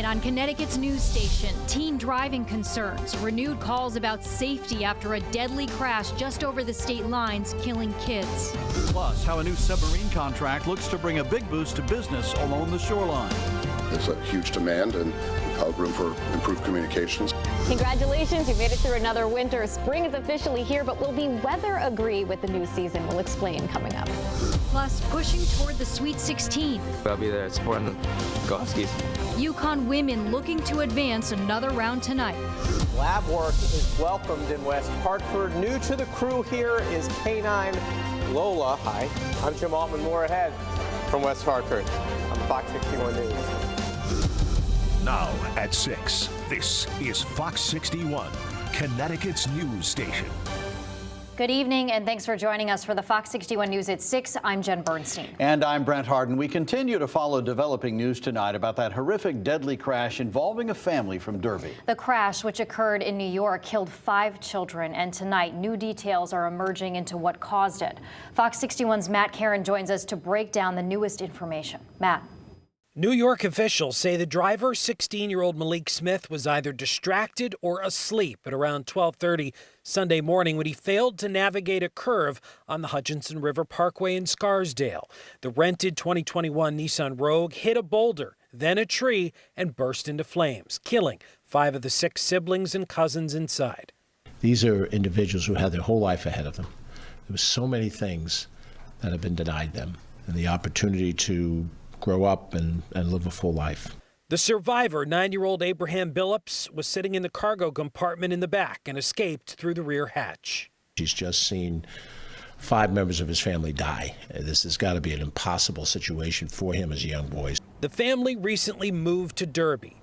on Connecticut's news station. Teen driving concerns, renewed calls about safety after a deadly crash just over the state lines, killing kids. Plus, how a new submarine contract looks to bring a big boost to business along the shoreline. There's a huge demand and room for improved communications. Congratulations, you made it through another winter. Spring is officially here, but will the weather agree with the new season? We'll explain coming up. Plus, pushing toward the Sweet 16. I'll be there supporting the Huskies. UConn women looking to advance another round tonight. Lab work is welcomed in West Hartford. New to the crew here is K9 Lola. Hi, I'm Jim Altman. More ahead from West Hartford on Fox 61 News. Now at 6, this is Fox 61, Connecticut's news station. Good evening, and thanks for joining us for the Fox 61 News at 6. I'm Jen Bernstein. And I'm Brent Harden. We continue to follow developing news tonight about that horrific deadly crash involving a family from Derby. The crash, which occurred in New York, killed 5 children, and tonight new details are emerging into what caused it. Fox 61's Matt Karen joins us to break down the newest information. Matt. New York officials say the driver, 16-year-old Malik Smith, was either distracted or asleep at around 12:30 Sunday morning when he failed to navigate a curve on the Hutchinson River Parkway in Scarsdale. The rented 2021 Nissan Rogue hit a boulder, then a tree, and burst into flames, killing 5 of the 6 siblings and cousins inside. These are individuals who had their whole life ahead of them. There were so many things that have been denied them, and the opportunity to grow up and live a full life. The survivor, 9-year-old Abraham Billups, was sitting in the cargo compartment in the back and escaped through the rear hatch. He's just seen 5 members of his family die. This has got to be an impossible situation for him as a young boy. The family recently moved to Derby.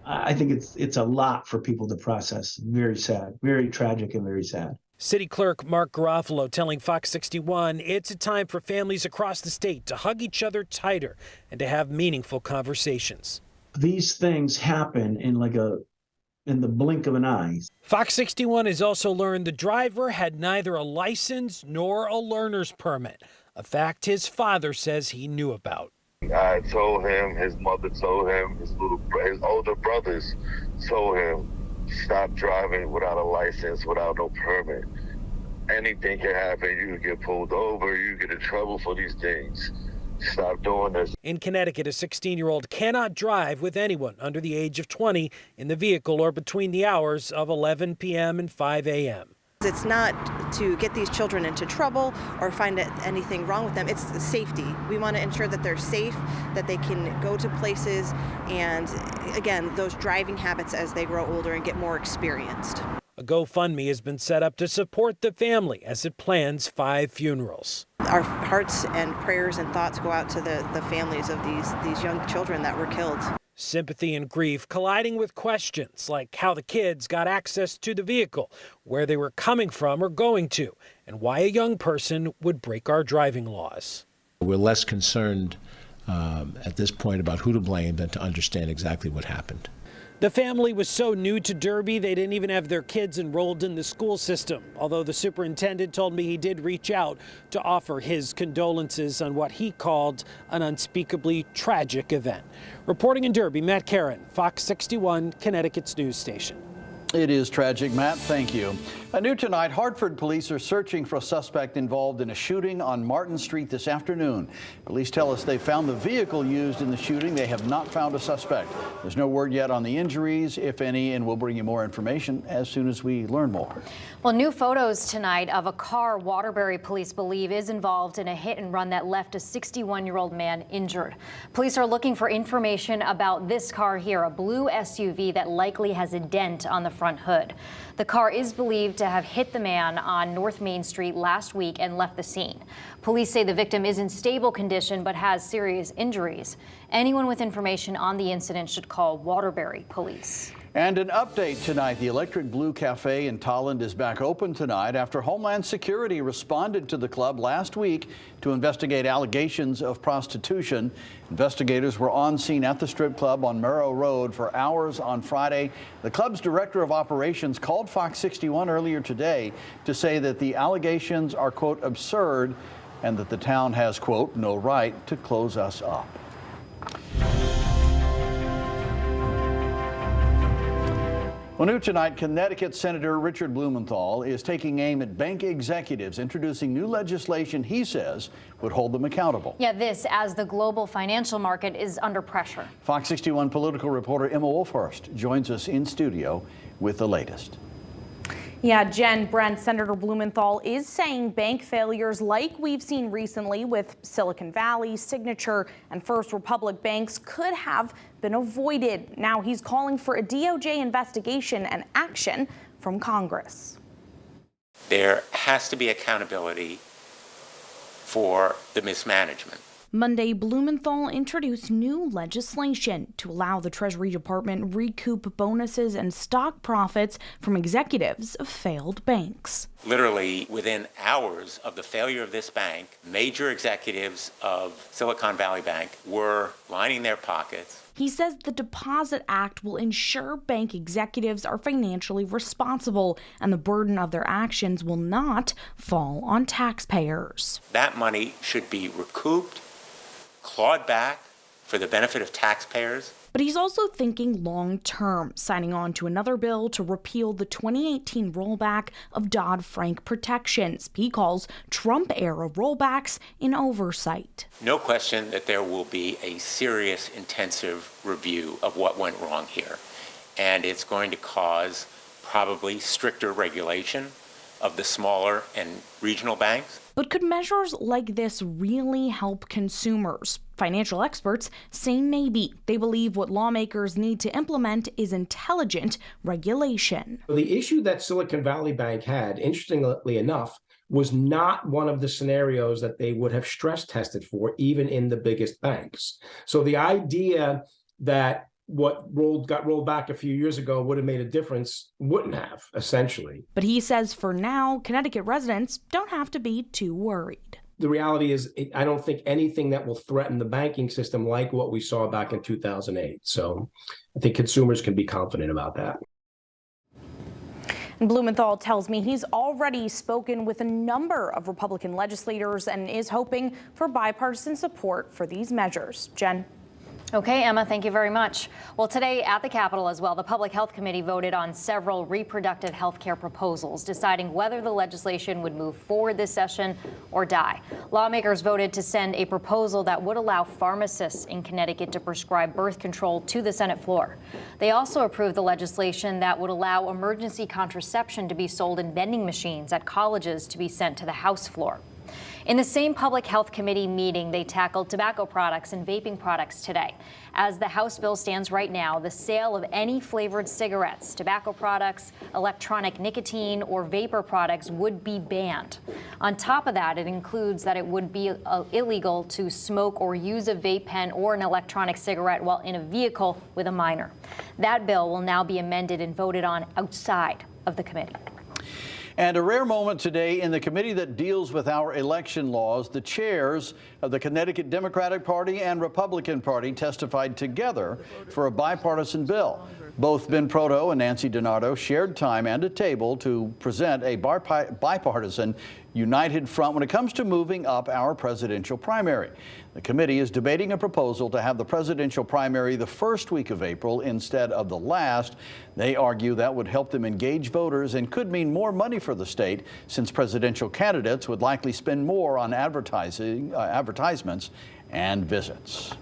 I think it's a lot for people to process. Very sad, very tragic and very sad. City Clerk Mark Garofalo telling Fox 61 it's a time for families across the state to hug each other tighter and to have meaningful conversations. These things happen in the blink of an eye. Fox 61 has also learned the driver had neither a license nor a learner's permit, a fact his father says he knew about. I told him, his mother told him, his older brothers told him, stop driving without a license, without no permit. Anything can happen. You can get pulled over. You get in trouble for these things. Stop doing this. In Connecticut, a 16-year-old cannot drive with anyone under the age of 20 in the vehicle or between the hours of 11 p.m. and 5 a.m. It's not to get these children into trouble or find anything wrong with them. It's safety. We want to ensure that they're safe, that they can go to places, and again, those driving habits as they grow older and get more experienced. A GoFundMe has been set up to support the family as it plans 5 funerals. Our hearts and prayers and thoughts go out to the families of these young children that were killed. Sympathy and grief colliding with questions like how the kids got access to the vehicle, where they were coming from or going to, and why a young person would break our driving laws. We're less concerned at this point about who to blame than to understand exactly what happened. The family was so new to Derby, they didn't even have their kids enrolled in the school system, although the superintendent told me he did reach out to offer his condolences on what he called an unspeakably tragic event. Reporting in Derby, Matt Karen, Fox 61, Connecticut's news station. It is tragic, Matt. Thank you. New tonight, Hartford police are searching for a suspect involved in a shooting on Martin Street this afternoon. Police tell us they found the vehicle used in the shooting. They have not found a suspect. There's no word yet on the injuries, if any, and we'll bring you more information as soon as we learn more. Well, new photos tonight of a car Waterbury police believe is involved in a hit and run that left a 61-year-old man injured. Police are looking for information about this car here, a blue SUV that likely has a dent on the front hood. The car is believed to have hit the man on North Main Street last week and left the scene. Police say the victim is in stable condition but has serious injuries. Anyone with information on the incident should call Waterbury Police. And an update tonight. The Electric Blue Cafe in Tolland is back open tonight after Homeland Security responded to the club last week to investigate allegations of prostitution. Investigators were on scene at the strip club on Merrow Road for hours on Friday. The club's director of operations called Fox 61 earlier today to say that the allegations are, quote, absurd, and that the town has, quote, no right to close us up. Well, new tonight, Connecticut Senator Richard Blumenthal is taking aim at bank executives, introducing new legislation he says would hold them accountable. Yeah, this as the global financial market is under pressure. Fox 61 political reporter Emma Wolfhurst joins us in studio with the latest. Yeah, Jen, Brent, Senator Blumenthal is saying bank failures like we've seen recently with Silicon Valley, Signature, and First Republic banks could have been avoided. Now he's calling for a DOJ investigation and action from Congress. There has to be accountability for the mismanagement. Monday, Blumenthal introduced new legislation to allow the Treasury Department recoup bonuses and stock profits from executives of failed banks. Literally within hours of the failure of this bank, major executives of Silicon Valley Bank were lining their pockets. He says the Deposit Act will ensure bank executives are financially responsible and the burden of their actions will not fall on taxpayers. That money should be recouped, clawed back for the benefit of taxpayers. But he's also thinking long-term, signing on to another bill to repeal the 2018 rollback of Dodd-Frank protections he calls Trump-era rollbacks in oversight. No question that there will be a serious, intensive review of what went wrong here. And it's going to cause probably stricter regulation of the smaller and regional banks. But could measures like this really help consumers? Financial experts say maybe. They believe what lawmakers need to implement is intelligent regulation. The issue that Silicon Valley Bank had, interestingly enough, was not one of the scenarios that they would have stress tested for, even in the biggest banks. So the idea that what got rolled back a few years ago would have made a difference wouldn't have, essentially. But he says for now, Connecticut residents don't have to be too worried. The reality is, I don't think anything that will threaten the banking system like what we saw back in 2008. So I think consumers can be confident about that. And Blumenthal tells me he's already spoken with a number of Republican legislators and is hoping for bipartisan support for these measures. Jen. Okay, Emma, thank you very much. Well, today at the Capitol as well, the Public Health Committee voted on several reproductive health care proposals, deciding whether the legislation would move forward this session or die. Lawmakers voted to send a proposal that would allow pharmacists in Connecticut to prescribe birth control to the Senate floor. They also approved the legislation that would allow emergency contraception to be sold in vending machines at colleges to be sent to the House floor. In the same Public Health Committee meeting, they tackled tobacco products and vaping products today. As the House bill stands right now, the sale of any flavored cigarettes, tobacco products, electronic nicotine, or vapor products would be banned. On top of that, it includes that it would be illegal to smoke or use a vape pen or an electronic cigarette while in a vehicle with a minor. That bill will now be amended and voted on outside of the committee. And a rare moment today in the committee that deals with our election laws. The chairs of the Connecticut Democratic Party and Republican Party testified together for a bipartisan bill. Both Ben Proto and Nancy DiNardo shared time and a table to present a bipartisan united front when it comes to moving up our presidential primary. The committee is debating a proposal to have the presidential primary the first week of April instead of the last. They argue that would help them engage voters and could mean more money for the state, since presidential candidates would likely spend more on advertisements and visits.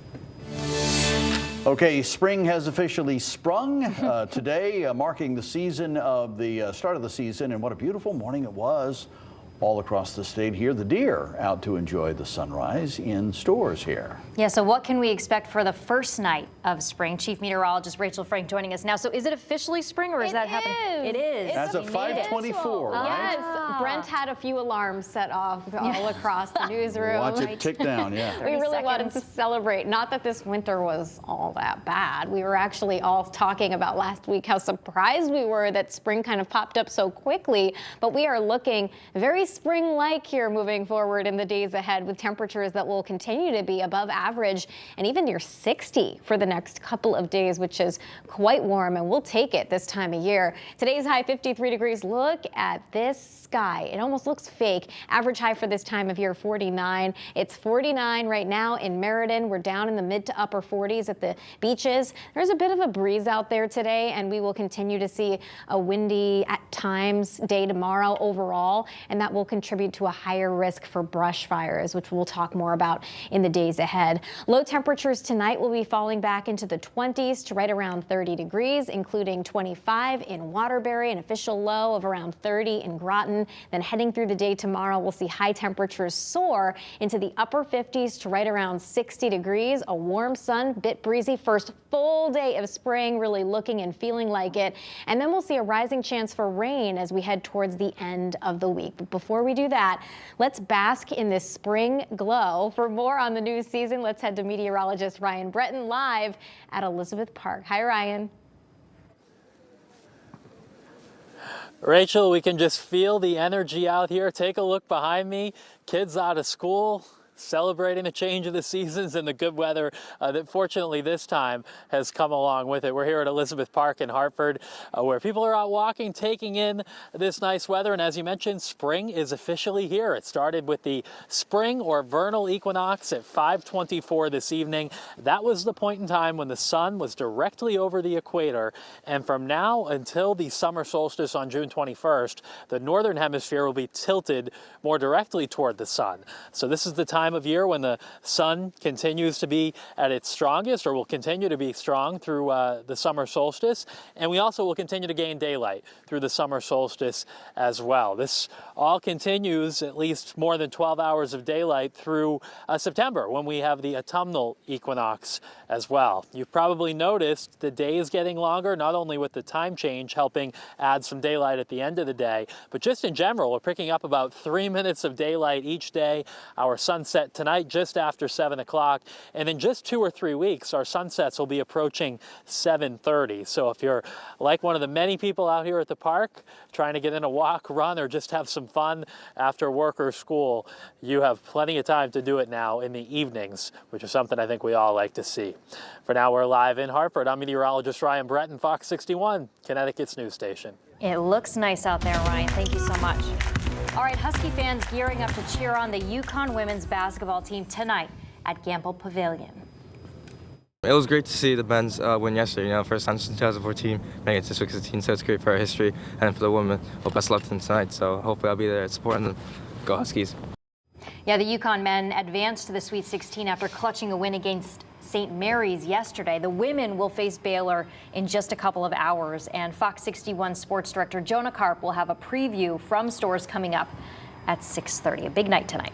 Okay, spring has officially sprung today, marking the season of the start of the season, and what a beautiful morning it was all across the state here. The deer out to enjoy the sunrise in stores here. Yeah, so what can we expect for the first night of spring? Chief Meteorologist Rachel Frank joining us now. So is it officially spring, or is that happening? It is. As of 5:24, right? Yes, Brent had a few alarms set off all across the newsroom. Watch it tick down, yeah. We really wanted to celebrate. Not that this winter was all that bad. We were actually all talking about last week how surprised we were that spring kind of popped up so quickly, but we are looking very spring-like here moving forward in the days ahead, with temperatures that will continue to be above average and even near 60 for the next couple of days, which is quite warm, and we'll take it this time of year. Today's high 53 degrees. Look at this sky. It almost looks fake. Average high for this time of year, 49. It's 49 right now in Meriden. We're down in the mid to upper 40s at the beaches. There's a bit of a breeze out there today, and we will continue to see a windy at times day tomorrow overall, and that will contribute to a higher risk for brush fires, which we'll talk more about in the days ahead. Low temperatures tonight will be falling back into the 20s to right around 30 degrees, including 25 in Waterbury, an official low of around 30 in Groton. Then heading through the day tomorrow, we'll see high temperatures soar into the upper 50s to right around 60 degrees. A warm sun, bit breezy, first full day of spring, really looking and feeling like it. And then we'll see a rising chance for rain as we head towards the end of the week. But before we do that, let's bask in this spring glow. For more on the new season, let's head to meteorologist Ryan Breton live at Elizabeth Park. Hi, Ryan. Rachel, we can just feel the energy out here. Take a look behind me. Kids out of school, celebrating the change of the seasons and the good weather that fortunately this time has come along with it. We're here at Elizabeth Park in Hartford, where people are out walking, taking in this nice weather. And as you mentioned, spring is officially here. It started with the spring or vernal equinox at 5:24 this evening. That was the point in time when the sun was directly over the equator. And from now until the summer solstice on June 21st, the northern hemisphere will be tilted more directly toward the sun. So this is the time of year when the sun continues to be at its strongest, or will continue to be strong through the summer solstice. And we also will continue to gain daylight through the summer solstice as well. This all continues at least more than 12 hours of daylight through September, when we have the autumnal equinox as well. You've probably noticed the day is getting longer, not only with the time change helping add some daylight at the end of the day, but just in general, we're picking up about 3 minutes of daylight each day. Our sunset tonight just after 7 o'clock, and in just 2 or 3 weeks, our sunsets will be approaching 7:30. So if you're like one of the many people out here at the park trying to get in a walk, run, or just have some fun after work or school, you have plenty of time to do it now in the evenings, which is something I think we all like to see. For now, we're live in Hartford. I'm meteorologist Ryan Breton, Fox 61, Connecticut's news station. It looks nice out there, Ryan. Thank you so much. All right, Husky fans gearing up to cheer on the UConn women's basketball team tonight at Gamble Pavilion. It was great to see the Bens win yesterday, first time since 2014, making it to Sweet 16, so it's great for our history and for the women. Well, best of luck to them tonight, so hopefully I'll be there supporting them. Go Huskies. Yeah, the UConn men advanced to the Sweet 16 after clutching a win against St. Mary's yesterday. The women will face Baylor in just a couple of hours, and Fox 61 sports director Jonah Karp will have a preview from Stores coming up at 6:30. A big night tonight.